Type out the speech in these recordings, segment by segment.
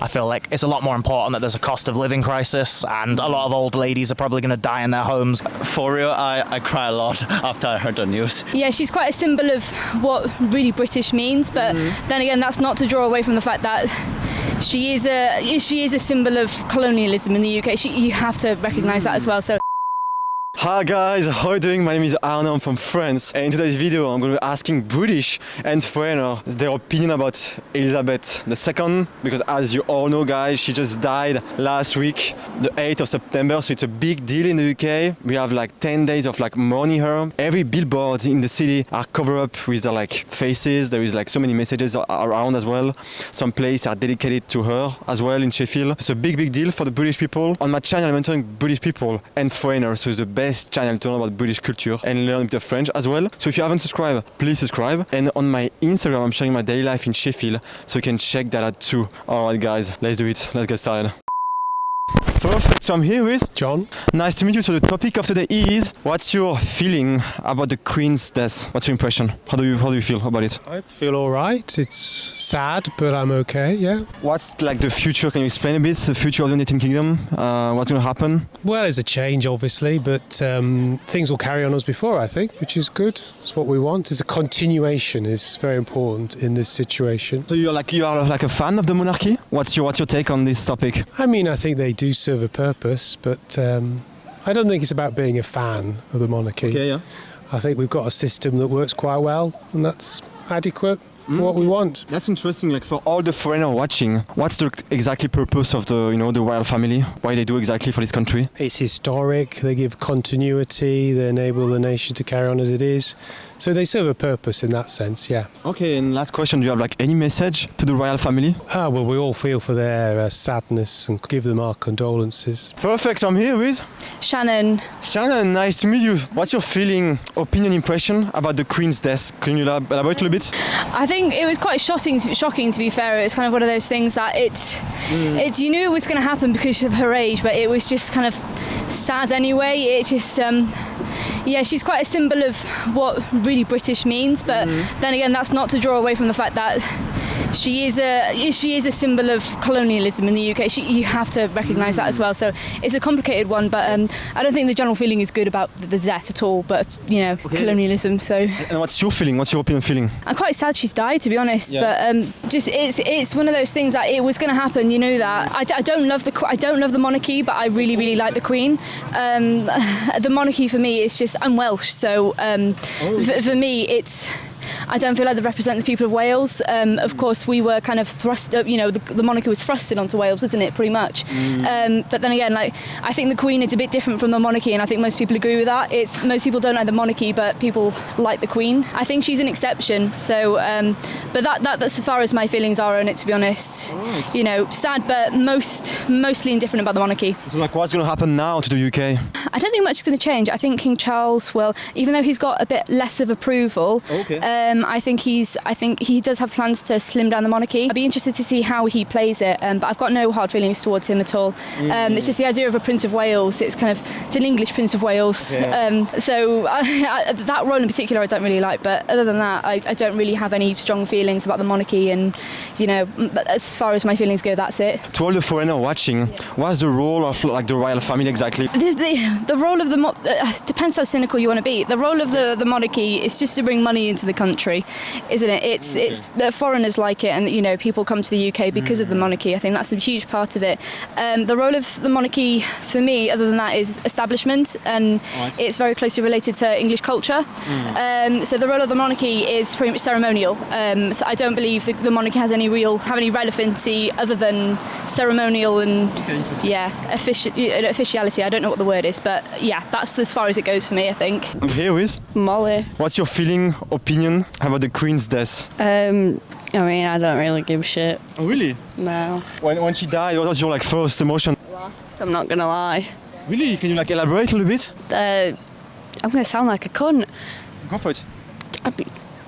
I feel like it's a lot more important that there's a cost of living crisis, and a lot of old ladies are probably going to die in their homes. For real, I cry a lot after I heard the news. Yeah, she's quite a symbol of what really British means, but then again, that's not to draw away from the fact that she is a symbol of colonialism in the UK. You have to recognise that as well. So. Hi guys, how are you doing? My name is Arnaud, I'm from France, and in today's video I'm going to be asking British and foreigners their opinion about Elizabeth II, because as you all know guys, she just died last week, the 8th of September, so it's a big deal in the UK. We have like 10 days of like mourning her. Every billboard in the city are covered up with their like faces. There is like so many messages around as well. Some places are dedicated to her as well in Sheffield. It's a big deal for the British people. On my channel I'm mentoring British people and foreigners, so it's the best channel to learn about British culture and learn a bit of French as well. So if you haven't subscribed, please subscribe. And on my Instagram, I'm sharing my daily life in Sheffield, so you can check that out too. Alright guys, let's do it. Let's get started. Perfect, so I'm here with John. Nice to meet you. So the topic of today is, what's your feeling about the Queen's death? What's your impression? How do you feel about it? I feel all right. It's sad, but I'm okay, yeah. What's like the future? Can you explain a bit the future of the United Kingdom? What's going to happen? Well, it's a change, obviously, but things will carry on as before, I think, which is good. It's what we want. It's a continuation is very important in this situation. So you are like a fan of the monarchy? What's your take on this topic? I mean, I think they do serve a purpose, but I don't think it's about being a fan of the monarchy. Okay, yeah. I think we've got a system that works quite well, and that's adequate for what we want. That's interesting. Like for all the foreigners watching, what's the exactly purpose of the the royal family? Why they do exactly for this country? It's historic. They give continuity. They enable the nation to carry on as it is. So they serve a purpose in that sense. Yeah. Okay. And last question: do you have like any message to the royal family? Well, we all feel for their sadness and give them our condolences. Perfect. So I'm here with Shannon. Shannon, nice to meet you. What's your feeling, opinion, impression about the Queen's death? Can you elaborate a little bit? I think it was quite shocking to be fair. It was kind of one of those things that it's you knew it was going to happen because of her age, but it was just kind of sad anyway. It just yeah, she's quite a symbol of what really British means, but then again, that's not to draw away from the fact that she is a symbol of colonialism in the UK. You have to recognise that as well. So it's a complicated one, but I don't think the general feeling is good about the death at all. But colonialism. So. And what's your feeling? What's your opinion feeling? I'm quite sad she's died, to be honest. Yeah. But just it's one of those things that it was going to happen. You know that. I don't love the monarchy, but I really like the Queen. The monarchy for me is just, I'm Welsh, so for me it's. I don't feel like they represent the people of Wales. Of course, we were kind of thrust, the monarchy was thrusted onto Wales, wasn't it, pretty much? But then again, like, I think the Queen is a bit different from the monarchy, and I think most people agree with that. Most people don't like the monarchy, but people like the Queen. I think she's an exception. So, but that's as far as my feelings are on it, to be honest. Right. Sad, but mostly indifferent about the monarchy. So, like, what's going to happen now to the UK? I don't think much is going to change. I think King Charles will, even though he's got a bit less of approval. Okay. I think he does have plans to slim down the monarchy. I'd be interested to see how he plays it, but I've got no hard feelings towards him at all. It's just the idea of a Prince of Wales. It's an English Prince of Wales. Yeah. So that role in particular I don't really like, but other than that, I don't really have any strong feelings about the monarchy, and as far as my feelings go, that's it. To all the foreigners watching, what's the role of like the royal family exactly? The role of depends how cynical you want to be. The role of the monarchy is just to bring money into the country, isn't it? It's foreigners like it, and people come to the UK because of the monarchy. I think that's a huge part of it. The role of the monarchy for me, other than that, is establishment, and it's very closely related to English culture. So the role of the monarchy is pretty much ceremonial. So I don't believe the monarchy have any relevancy other than ceremonial and officiality. I don't know what the word is, but yeah, that's as far as it goes for me, I think. I'm here with Molly. What's your feeling, opinion about the Queen's death? I mean, I don't really give a shit. Oh really? No. When she died, what was your first emotion? Laughed, I'm not gonna lie. Really? Can you elaborate a little bit? I'm gonna sound like a cunt. Go for it.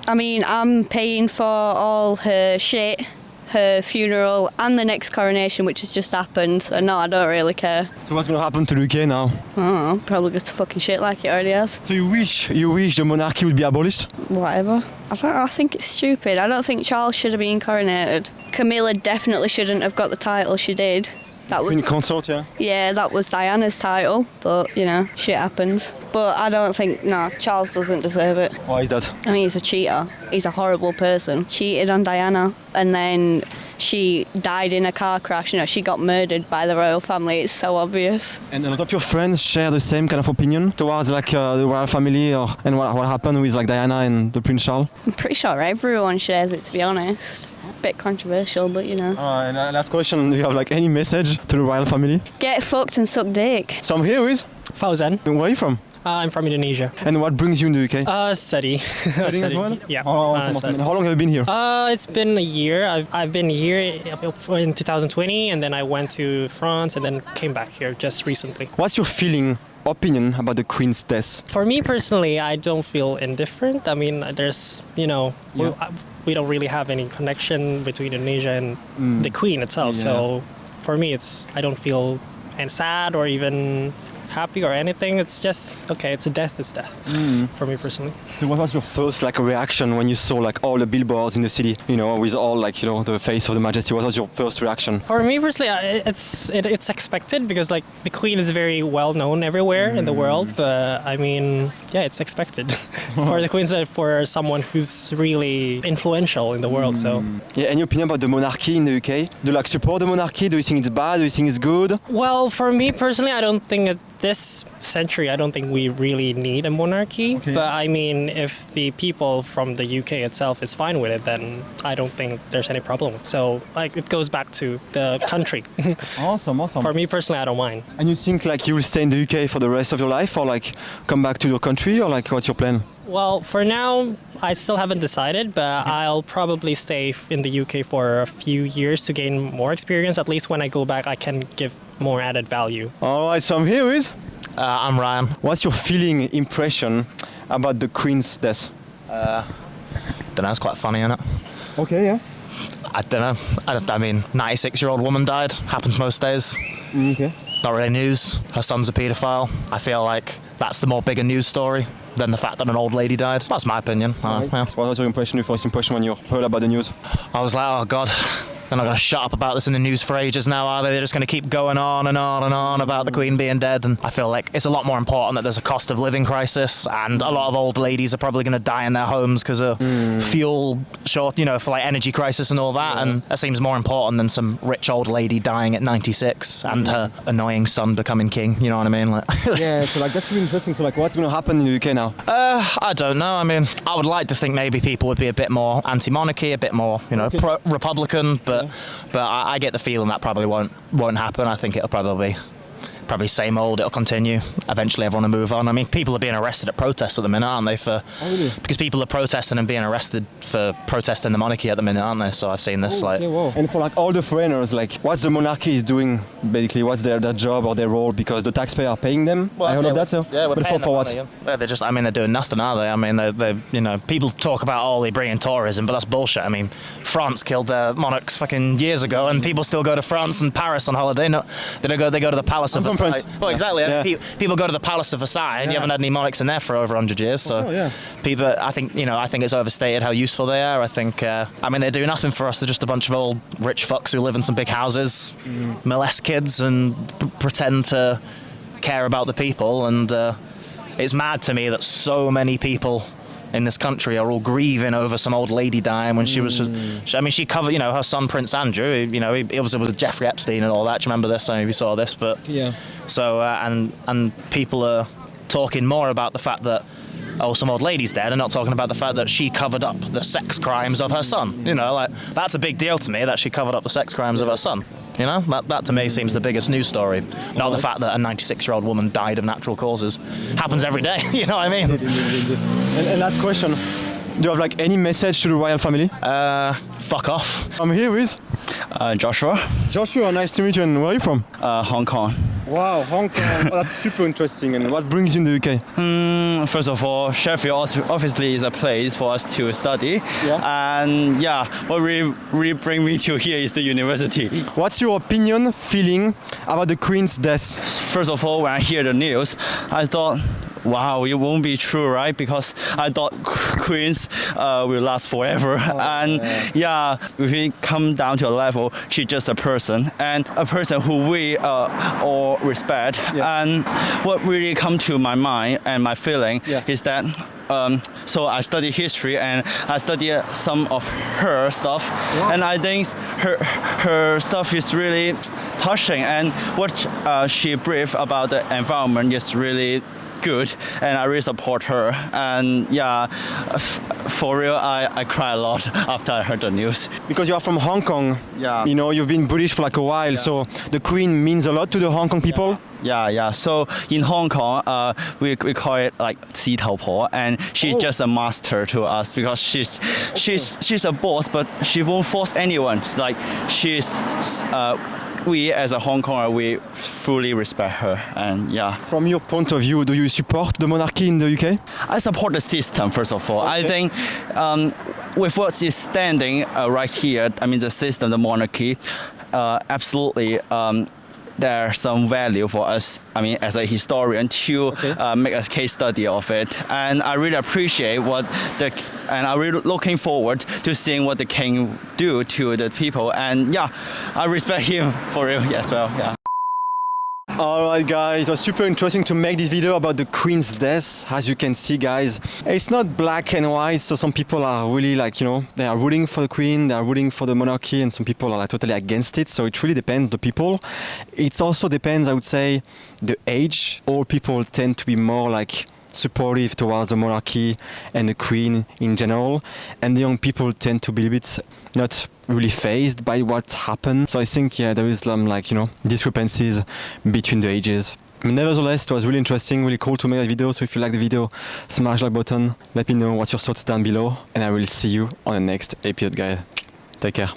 I mean, I'm paying for all her shit, her funeral and the next coronation, which has just happened. So no, I don't really care. So what's going to happen to the UK now? I don't know, probably go to fucking shit like it already has. So you wish the monarchy would be abolished? Whatever. I think it's stupid. I don't think Charles should have been coronated. Camilla definitely shouldn't have got the title she did. That was, Queen consort, yeah. yeah, that was Diana's title, but you know, shit happens. But I don't think, no, Charles doesn't deserve it. Why is that? I mean, he's a cheater. He's a horrible person. Cheated on Diana, and then she died in a car crash. You know, she got murdered by the royal family. It's so obvious. And a lot of your friends share the same kind of opinion towards like the royal family and what happened with like Diana and the Prince Charles? I'm pretty sure everyone shares it, to be honest. Bit controversial, but you know. And last question, do you have like any message to the royal family? Get fucked and suck dick. So I'm here with, Fauzan. where are you from? I'm from Indonesia. And what brings you in the UK? Study. Studying as well? Yeah. Oh, awesome, awesome. study. And how long have you been here? It's been a year. I've been here in 2020, and then I went to France, and then came back here just recently. What's your opinion about the Queen's death? For me personally, I don't feel indifferent. I mean, there's, you know, we don't really have any connection between Indonesia and the Queen itself. Yeah. So for me, I don't feel sad or even happy or anything. It's just, okay, it's death for me personally. So what was your first like reaction when you saw like all the billboards in the city, you know, with all like, you know, the face of the Majesty? What was your first reaction? For me personally, it's expected because like the Queen is very well known everywhere in the world. But I mean, yeah, it's expected for the Queen, for someone who's really influential in the world. So Yeah, any opinion about the monarchy in the UK? Do you like support the monarchy? Do you think it's bad? Do you think it's good? well, for me personally, I don't think at this century, I don't think we really need a monarchy. Okay. But I mean, if the people from the UK itself is fine with it, then I don't think there's any problem. So like it goes back to the country. Awesome, awesome. For me personally, I don't mind. And you think like you will stay in the UK for the rest of your life, or like come back to your country, or like what's your plan? Well, for now, I still haven't decided, but I'll probably stay in the UK for a few years to gain more experience. At least when I go back, I can give more added value. All right, so I'm here with. I'm Ryan. What's your impression about the Queen's death? Don't know, it's quite funny, isn't it? Okay, yeah. I don't know. I mean, 96-year-old woman died. Happens most days. Okay. Not really news. Her son's a paedophile. I feel like that's the more bigger news story than the fact that an old lady died. That's my opinion. Yeah. What was your first impression when you heard about the news? I was like, oh God, they're not going to shut up about this in the news for ages now, are they? They're just going to keep going on and on and on about the Queen being dead. And I feel like it's a lot more important that there's a cost of living crisis, and a lot of old ladies are probably going to die in their homes because of fuel short, you know, for like energy crisis and all that. And that seems more important than some rich old lady dying at 96 and her annoying son becoming king. You know what I mean? Like, Yeah, so like that's really interesting. So like what's going to happen in the UK now? I don't know. I mean, I would like to think maybe people would be a bit more anti-monarchy, a bit more, you know, pro-Republican, but I get the feeling that probably won't happen. I think it'll probably same old. It'll continue. Eventually, everyone will move on. I mean, people are being arrested at protests at the minute, aren't they? Because people are protesting and being arrested for protesting the monarchy at the minute, aren't they? So I've seen this And for like all the foreigners, like what's the monarchy is doing basically? What's their job or their role? Because the taxpayer are paying them. I heard of that. So yeah, but for what? Yeah, they're just. I mean, they're doing nothing, are they? I mean, they you know, people talk about they bring in tourism, but that's bullshit. I mean, France killed their monarchs fucking years ago, and people still go to France and Paris on holiday. No, they go to the Palace of Versailles. Well, exactly. Yeah. People go to the Palace of Versailles, and you haven't had any monarchs in there for over 100 years. So, people, I think it's overstated how useful they are. I think, I mean, they do nothing for us. They're just a bunch of old rich fucks who live in some big houses, molest kids, and pretend to care about the people. And it's mad to me that so many people in this country are all grieving over some old lady dying when she was just, I mean, she covered, you know, her son Prince Andrew, you know, he was with Jeffrey Epstein and all that. Do you remember this? I don't know if you saw this, but yeah. So and people are talking more about the fact that some old lady's dead, and not talking about the fact that she covered up the sex crimes of her son. You know, like that's a big deal to me, that she covered up the sex crimes of her son. You know, that to me seems the biggest news story, not the fact that a 96-year-old woman died of natural causes. Happens every day. You know what I mean? And last question. Do you have like any message to the royal family? Fuck off. I'm here with Joshua, Joshua. Nice to meet you. And where are you from? Hong Kong. Wow, Hong Kong. Oh, that's super interesting. And what brings you in the UK? First of all, Sheffield obviously is a place for us to study. Yeah. And yeah, what really bring me to here is the university. What's your opinion, feeling about the Queen's death? First of all, when I hear the news, I thought, wow, it won't be true, right? Because I thought Queens will last forever. Yeah, if we come down to a level, she's just a person, and a person who we all respect. Yeah. And what really come to my mind and my feeling is that so I study history and I study some of her stuff, and I think her stuff is really touching, and what she briefed about the environment is really good, and I really support her. And yeah, for real, I cry a lot after I heard the news. Because you are from Hong Kong. Yeah. You know, you've been British for like a while, so the Queen means a lot to the Hong Kong people. Yeah. So in Hong Kong, we call it like 洗头婆, and she's just a master to us because she's a boss, but she won't force anyone. Like we as a Hong Konger, we fully respect her, and yeah. From your point of view, do you support the monarchy in the UK? I support the system, first of all. I think with what is standing right here, I mean the system, the monarchy, absolutely there's some value for us, I mean, as a historian, to make a case study of it. And I really appreciate and I'm really looking forward to seeing what the king do to the people. And yeah, I respect him for real as well, yeah. Alright guys, it was super interesting to make this video about the Queen's death. As you can see guys, it's not black and white, so some people are really like, you know, they are rooting for the Queen, they are rooting for the monarchy, and some people are like totally against it. So it really depends on the people. It also depends, I would say, the age. All people tend to be more like supportive towards the monarchy and the Queen in general, and the young people tend to be a bit not really fazed by what's happened. So I think there is some like, you know, discrepancies between the ages. Nevertheless, it was really interesting, really cool to make that video. So if you like the video, smash the like button, let me know what's your thoughts down below, and I will see you on the next episode, guys. Take care.